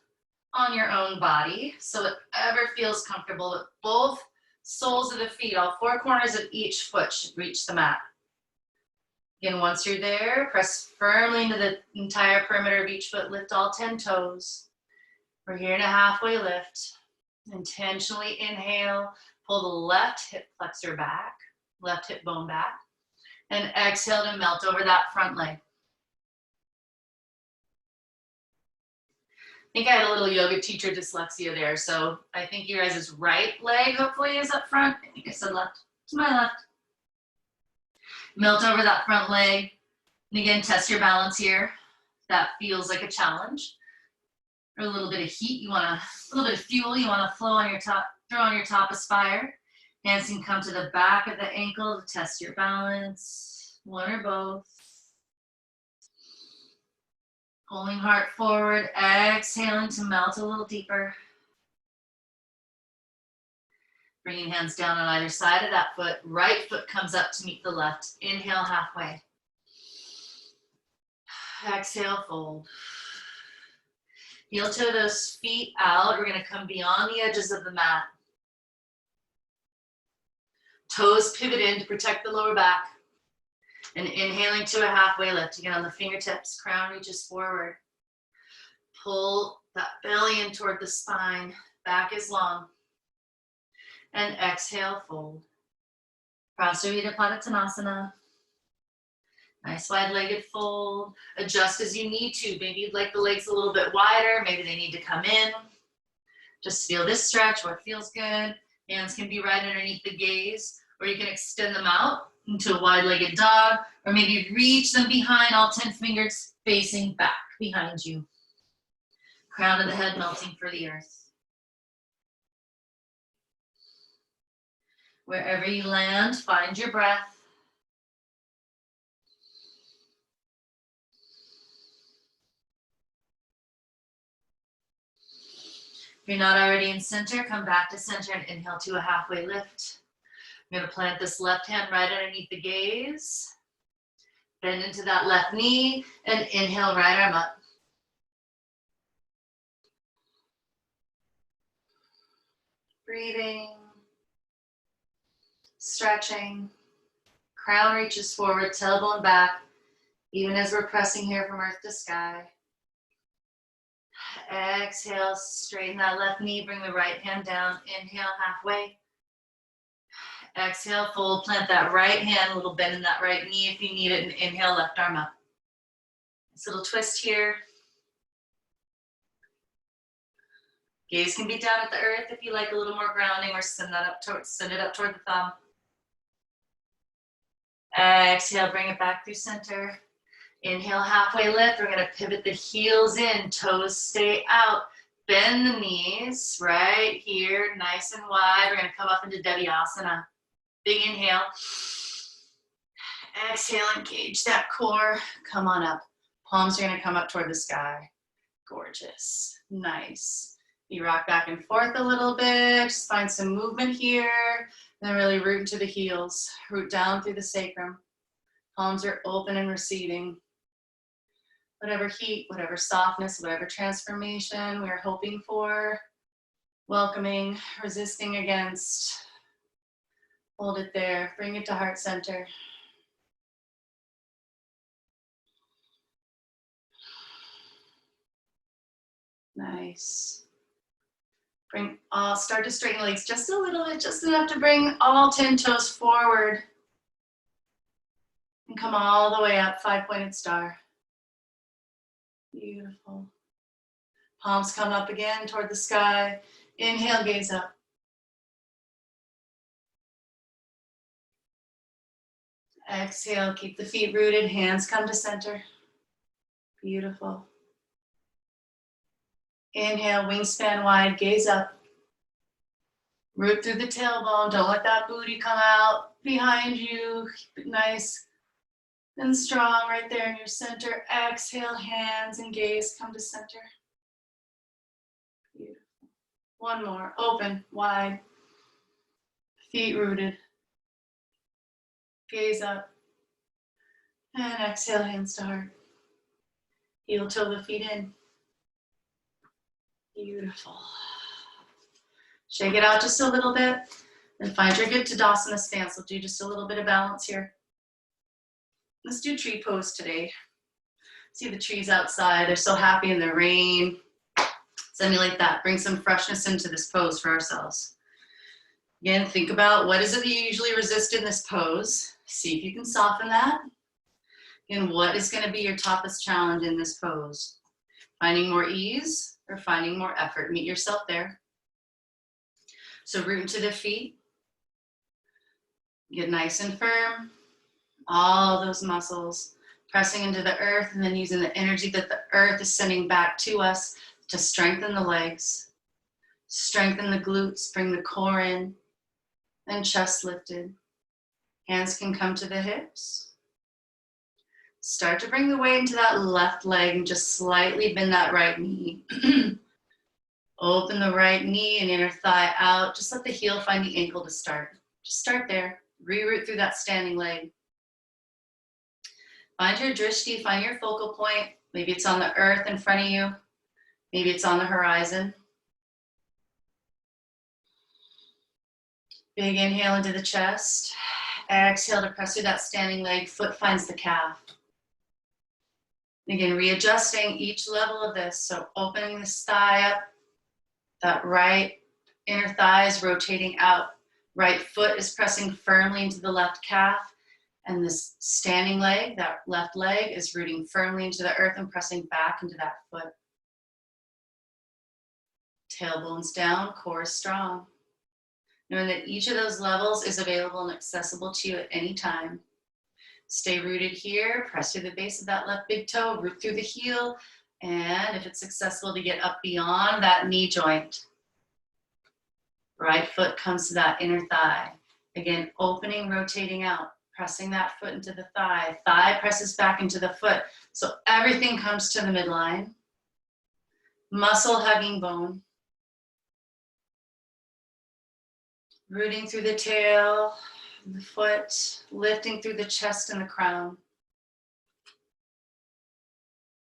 on your own body. So whatever feels comfortable, but both soles of the feet, all 4 corners of each foot should reach the mat. Again, once you're there, press firmly into the entire perimeter of each foot, lift all 10 toes. We're here in a halfway lift. Intentionally inhale, pull the left hip flexor back, left hip bone back, and exhale to melt over that front leg. I think I had a little yoga teacher dyslexia there, so I think your guys' right leg hopefully is up front. I think I said left. To my left. Melt over that front leg. And again, test your balance here. That feels like a challenge. Or a little bit of heat, a little bit of fuel, you want to flow on your top, throw on your Tapas fire. Hands can come to the back of the ankle to test your balance. One or both. Pulling heart forward, exhaling to melt a little deeper. Bringing hands down on either side of that foot. Right foot comes up to meet the left. Inhale, halfway. Exhale, fold. Heel toe those feet out. We're going to come beyond the edges of the mat. Toes pivot in to protect the lower back. And inhaling to a halfway lift. Again, on the fingertips, crown reaches forward. Pull that belly in toward the spine. Back is long. And exhale, fold. Prasarita Padottanasana. Nice wide-legged fold. Adjust as you need to. Maybe you'd like the legs a little bit wider. Maybe they need to come in. Just feel this stretch where it feels good. Hands can be right underneath the gaze, or you can extend them out into a wide-legged dog, or maybe reach them behind, all 10 fingers facing back behind you. Crown of the head melting for the earth. Wherever you land, find your breath. If you're not already in center, come back to center and inhale to a halfway lift. I'm going to plant this left hand right underneath the gaze. Bend into that left knee and inhale, right arm up. Breathing, stretching. Crown reaches forward, tailbone back, even as we're pressing here from earth to sky. Exhale, straighten that left knee, bring the right hand down. Inhale, halfway. Exhale, fold, plant that right hand, a little bend in that right knee if you need it, and inhale, left arm up. Nice little twist here. Gaze can be down at the earth if you like a little more grounding, or send it up toward the thumb. Exhale, bring it back through center. Inhale, halfway lift. We're gonna pivot the heels in, toes stay out. Bend the knees right here, nice and wide. We're gonna come up into Devyasana. Big inhale. Exhale, engage that core. Come on up. Palms are gonna come up toward the sky. Gorgeous, nice. You rock back and forth a little bit. Just find some movement here. Then really root into the heels. Root down through the sacrum. Palms are open and receding. Whatever heat, whatever softness, whatever transformation we're hoping for, welcoming, resisting against. Hold it there. Bring it to heart center. Nice. Start to straighten the legs just a little bit, just enough to bring all 10 toes forward. And come all the way up, 5-pointed star. Beautiful. Palms come up again toward the sky. Inhale, gaze up. Exhale, keep the feet rooted, hands come to center. Beautiful. Inhale, wingspan wide, gaze up. Root through the tailbone, don't let that booty come out behind you. Keep it nice and strong right there in your center. Exhale, hands and gaze come to center. Beautiful. One more, open, wide. Feet rooted. Gaze up. And exhale, hands to heart. Heel toe the feet in. Beautiful. Shake it out just a little bit. Then find your good Tadasana stance. We'll do just a little bit of balance here. Let's do tree pose today. See the trees outside. They're so happy in the rain. Let's emulate that. Bring some freshness into this pose for ourselves. Again, think about what is it that you usually resist in this pose. See if you can soften that. And what is going to be your toughest challenge in this pose? Finding more ease or finding more effort? Meet yourself there. So root into the feet. Get nice and firm. All those muscles pressing into the earth, and then using the energy that the earth is sending back to us to strengthen the legs, strengthen the glutes, bring the core in, and chest lifted. Hands can come to the hips. Start to bring the weight into that left leg and just slightly bend that right knee. Open the right knee and inner thigh out. Just let the heel find the ankle to start. Just start there. Reroute through that standing leg. Find your drishti, find your focal point. Maybe it's on the earth in front of you. Maybe it's on the horizon. Big inhale into the chest. Exhale to press through that standing leg. Foot finds the calf. Again, readjusting each level of this. So opening this thigh up. That right inner thigh is rotating out. Right foot is pressing firmly into the left calf, and this standing leg, that left leg, is rooting firmly into the earth and pressing back into that foot. Tailbones down, core strong. Knowing that each of those levels is available and accessible to you at any time. Stay rooted here, press through the base of that left big toe, root through the heel, and if it's successful to get up beyond that knee joint, right foot comes to that inner thigh. Again, opening, rotating out, pressing that foot into the thigh. Thigh presses back into the foot. So everything comes to the midline. Muscle hugging bone. Rooting through the tail, the foot, lifting through the chest and the crown.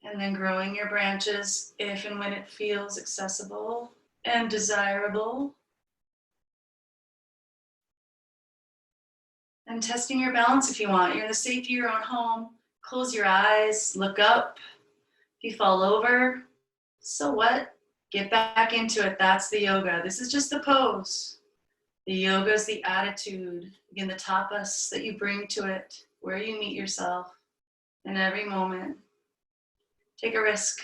And then growing your branches if and when it feels accessible and desirable. And testing your balance if you want. You're in the safety of your own home. Close your eyes, look up. If you fall over, so what? Get back into it. That's the yoga. This is just the pose. The yoga is the attitude. Again, the tapas that you bring to it, where you meet yourself in every moment. Take a risk.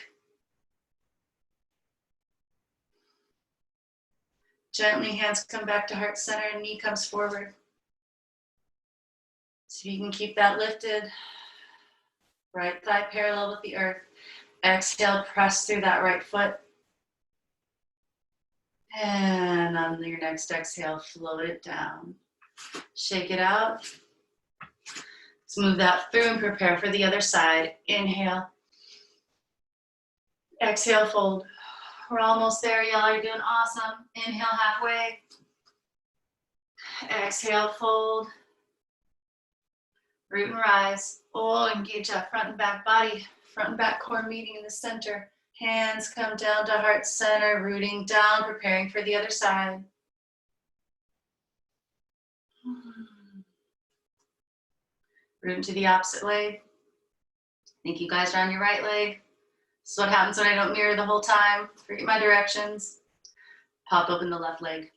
Gently, hands come back to heart center, knee comes forward. So you can keep that lifted. Right thigh parallel with the earth. Exhale, press through that right foot. And on your next exhale, float it down. Shake it out. Let's move that through and prepare for the other side. Inhale. Exhale, fold. We're almost there, y'all. You're doing awesome. Inhale, halfway. Exhale, fold. Root and rise. Oh, engage that front and back body. Front and back core meeting in the center. Hands come down to heart center, rooting down, preparing for the other side. Root into the opposite leg. Think you guys are on your right leg. This is what happens when I don't mirror the whole time. Forget my directions. Pop open the left leg.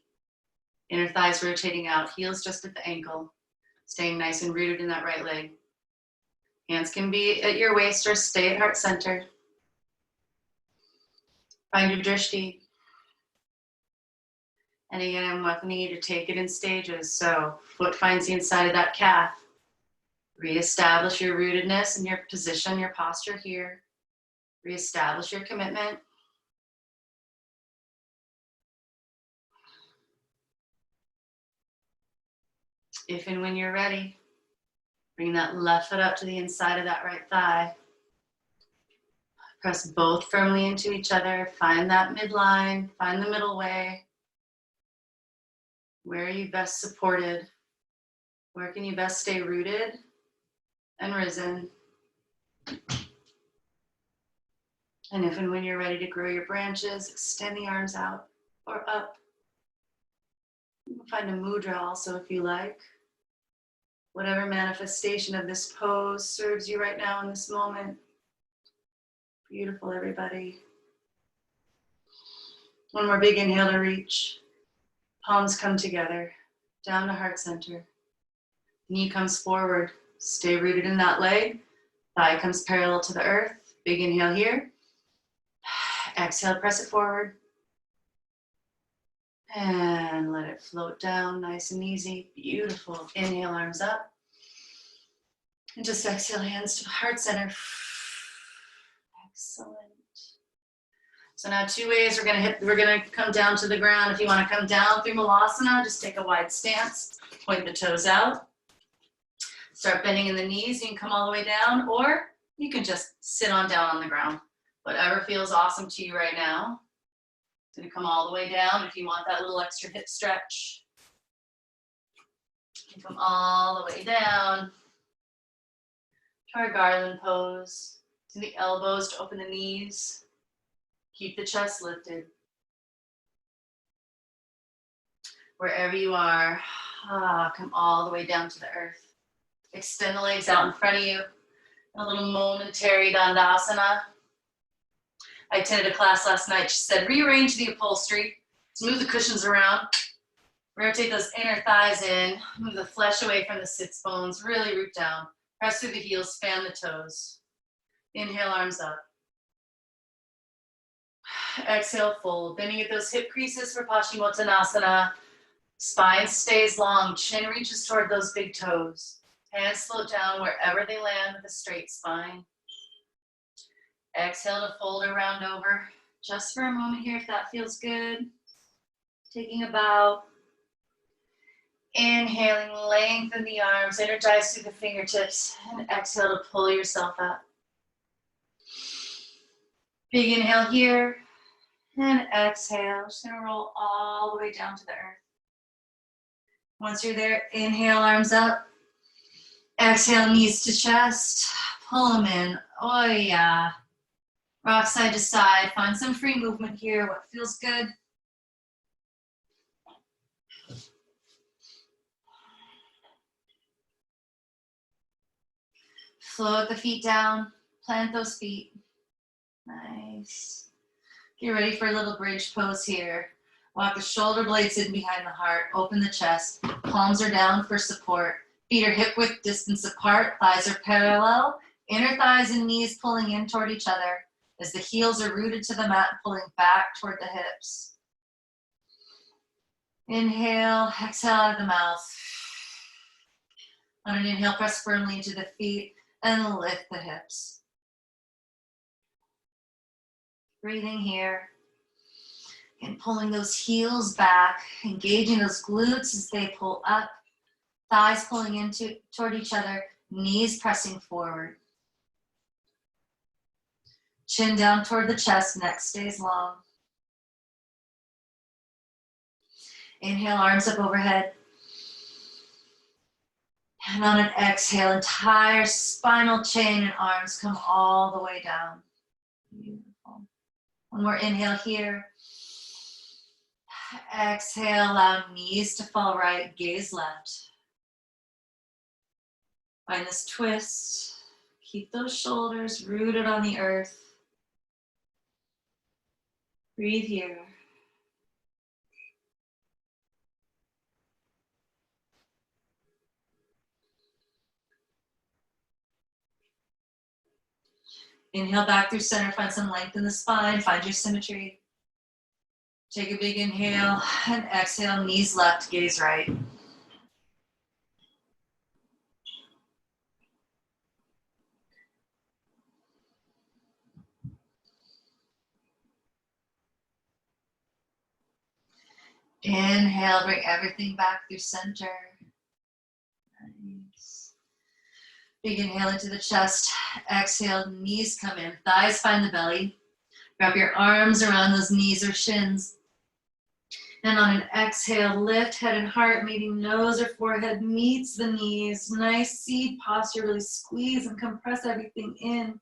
Inner thighs rotating out, heels just at the ankle. Staying nice and rooted in that right leg. Hands can be at your waist or stay at heart center. Find your drishti. And again, I'm welcoming you to take it in stages. So foot finds the inside of that calf. Reestablish your rootedness and your position, your posture here. Reestablish your commitment. If and when you're ready, bring that left foot up to the inside of that right thigh. Press both firmly into each other. Find that midline, find the middle way. Where are you best supported? Where can you best stay rooted and risen? And if and when you're ready to grow your branches, extend the arms out or up. You can find a mudra also if you like. Whatever manifestation of this pose serves you right now in this moment. Beautiful, everybody. One more big inhale to reach. Palms come together, down to heart center. Knee comes forward. Stay rooted in that leg. Thigh comes parallel to the earth. Big inhale here. Exhale, press it forward. And let it float down nice and easy. Beautiful. Inhale, arms up. And just exhale, hands to heart center. Excellent. So now two ways we're gonna come down to the ground. If you want to come down through Malasana, just take a wide stance, point the toes out. Start bending in the knees. You can come all the way down, or you can just sit on down on the ground. Whatever feels awesome to you right now. It's gonna come all the way down if you want that little extra hip stretch. You come all the way down to our garland pose. To the elbows to open the knees. Keep the chest lifted. Wherever you are, come all the way down to the earth. Extend the legs out in front of you. A little momentary Dandasana. I attended a class last night. She said, rearrange the upholstery. Let's move the cushions around. Rotate those inner thighs in. Move the flesh away from the sits bones. Really root down. Press through the heels. Fan the toes. Inhale, arms up. Exhale, fold. Bending at those hip creases for Paschimottanasana. Spine stays long. Chin reaches toward those big toes. Hands slow down wherever they land with a straight spine. Exhale to fold or round over. Just for a moment here if that feels good. Taking a bow. Inhaling, lengthen the arms, energize through the fingertips, and exhale to pull yourself up. Big inhale here, and exhale. Just gonna roll all the way down to the earth. Once you're there, inhale, arms up. Exhale, knees to chest. Pull them in. Oh yeah. Rock side to side. Find some free movement here. What feels good? Float the feet down. Plant those feet. Nice. Get ready for a little bridge pose here. Walk the shoulder blades in behind the heart. Open the chest. Palms are down for support. Feet are hip width distance apart. Thighs are parallel. Inner thighs and knees pulling in toward each other as the heels are rooted to the mat, pulling back toward the hips. Inhale, exhale out of the mouth. On an inhale, press firmly into the feet and lift the hips. Breathing here. And pulling those heels back, engaging those glutes as they pull up, thighs pulling into toward each other, knees pressing forward. Chin down toward the chest, neck stays long. Inhale, arms up overhead. And on an exhale, entire spinal chain and arms come all the way down. Beautiful. One more inhale here. Exhale, allow knees to fall right, gaze left. Find this twist. Keep those shoulders rooted on the earth. Breathe here. Inhale back through center, find some length in the spine, find your symmetry. Take a big inhale and exhale, knees left, gaze right. Inhale, bring everything back through center. Nice. Big inhale into the chest. Exhale, knees come in. Thighs find the belly. Wrap your arms around those knees or shins. And on an exhale, lift head and heart, meeting nose or forehead meets the knees. Nice seed posture, really squeeze and compress everything in.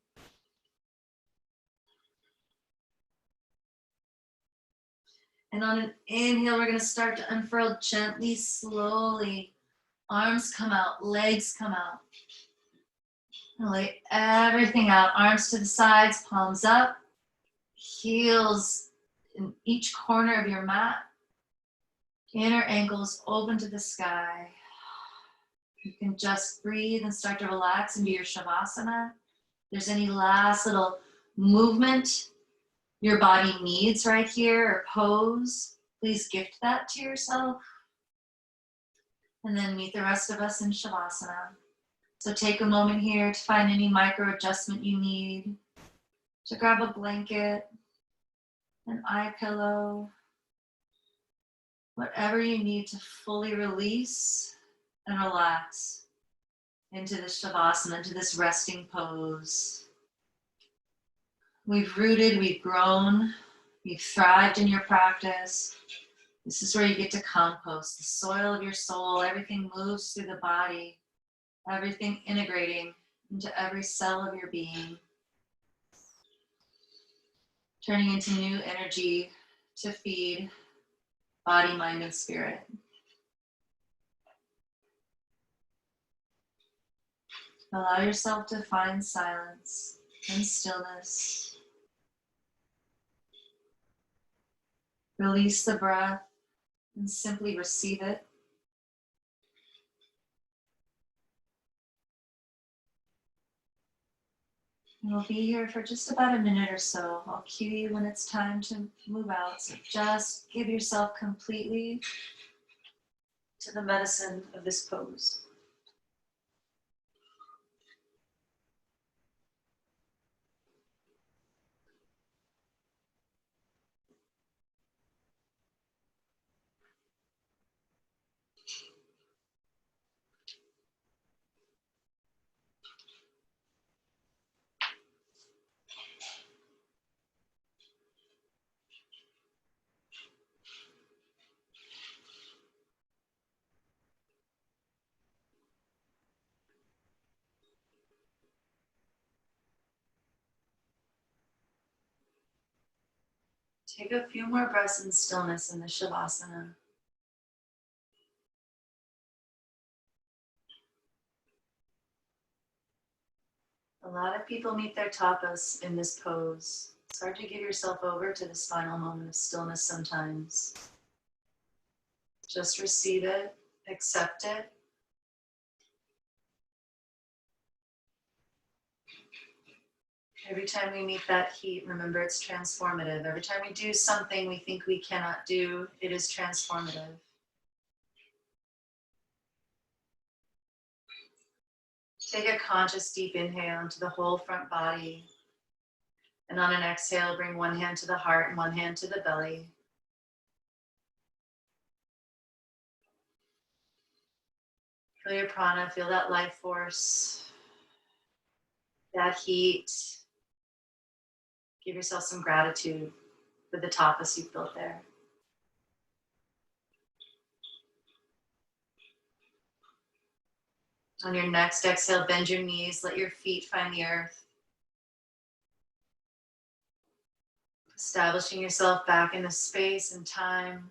And on an inhale, we're gonna start to unfurl gently, slowly. Arms come out, legs come out. And lay everything out, arms to the sides, palms up, heels in each corner of your mat. Inner ankles open to the sky. You can just breathe and start to relax into your Shavasana. If there's any last little movement your body needs right here or pose, please gift that to yourself. And then meet the rest of us in Shavasana. So take a moment here to find any micro adjustment you need. To grab a blanket, an eye pillow, whatever you need to fully release and relax into this Shavasana, into this resting pose. We've rooted, we've grown, we've thrived in your practice. This is where you get to compost, the soil of your soul. Everything moves through the body, everything integrating into every cell of your being. Turning into new energy to feed body, mind, and spirit. Allow yourself to find silence and stillness. Release the breath. and simply receive it. We'll be here for just about a minute or so. I'll cue you when it's time to move out. So just give yourself completely to the medicine of this pose. Take a few more breaths in stillness in the Shavasana. A lot of people meet their tapas in this pose. It's hard to give yourself over to this final moment of stillness sometimes. Just receive it, accept it. Every time we meet that heat, remember it's transformative. Every time we do something we think we cannot do, it is transformative. Take a conscious deep inhale into the whole front body. And on an exhale, bring one hand to the heart and one hand to the belly. Feel your prana, feel that life force, that heat. Give yourself some gratitude for the tapas you've built there. On your next exhale, bend your knees, let your feet find the earth. Establishing yourself back in the space and time.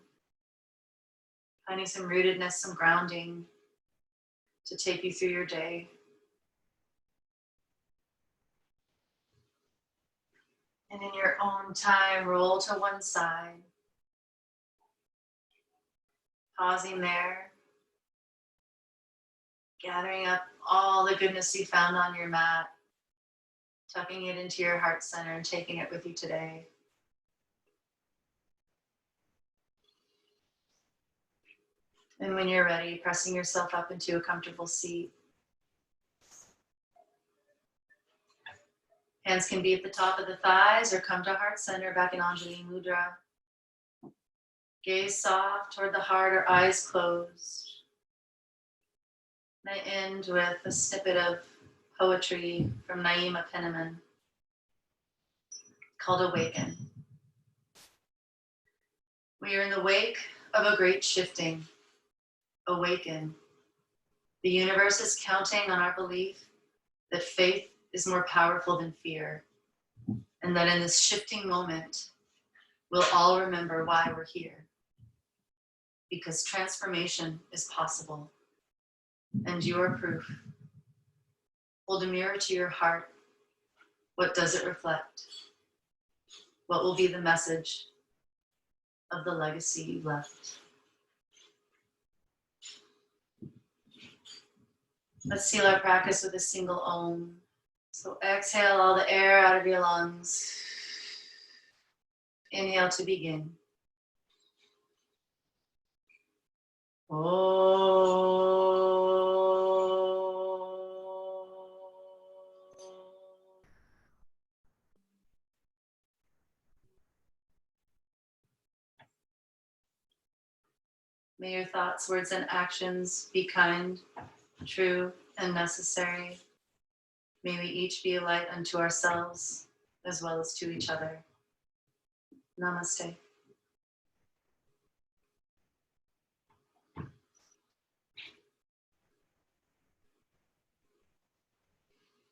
Finding some rootedness, some grounding to take you through your day. And in your own time, roll to one side. Pausing there. Gathering up all the goodness you found on your mat. Tucking it into your heart center and taking it with you today. And when you're ready, pressing yourself up into a comfortable seat. Hands can be at the top of the thighs or come to heart center back in Anjali Mudra. Gaze soft toward the heart or eyes closed. And I end with a snippet of poetry from Naima Penniman called Awaken. We are in the wake of a great shifting. Awaken. The universe is counting on our belief that faith is more powerful than fear, and that in this shifting moment, we'll all remember why we're here. Because transformation is possible, and you are proof. Hold a mirror to your heart. What does it reflect? What will be the message of the legacy you left? Let's seal our practice with a single Om. So exhale all the air out of your lungs. Inhale to begin. May your thoughts, words, and actions be kind, true, and necessary. May we each be a light unto ourselves as well as to each other. Namaste.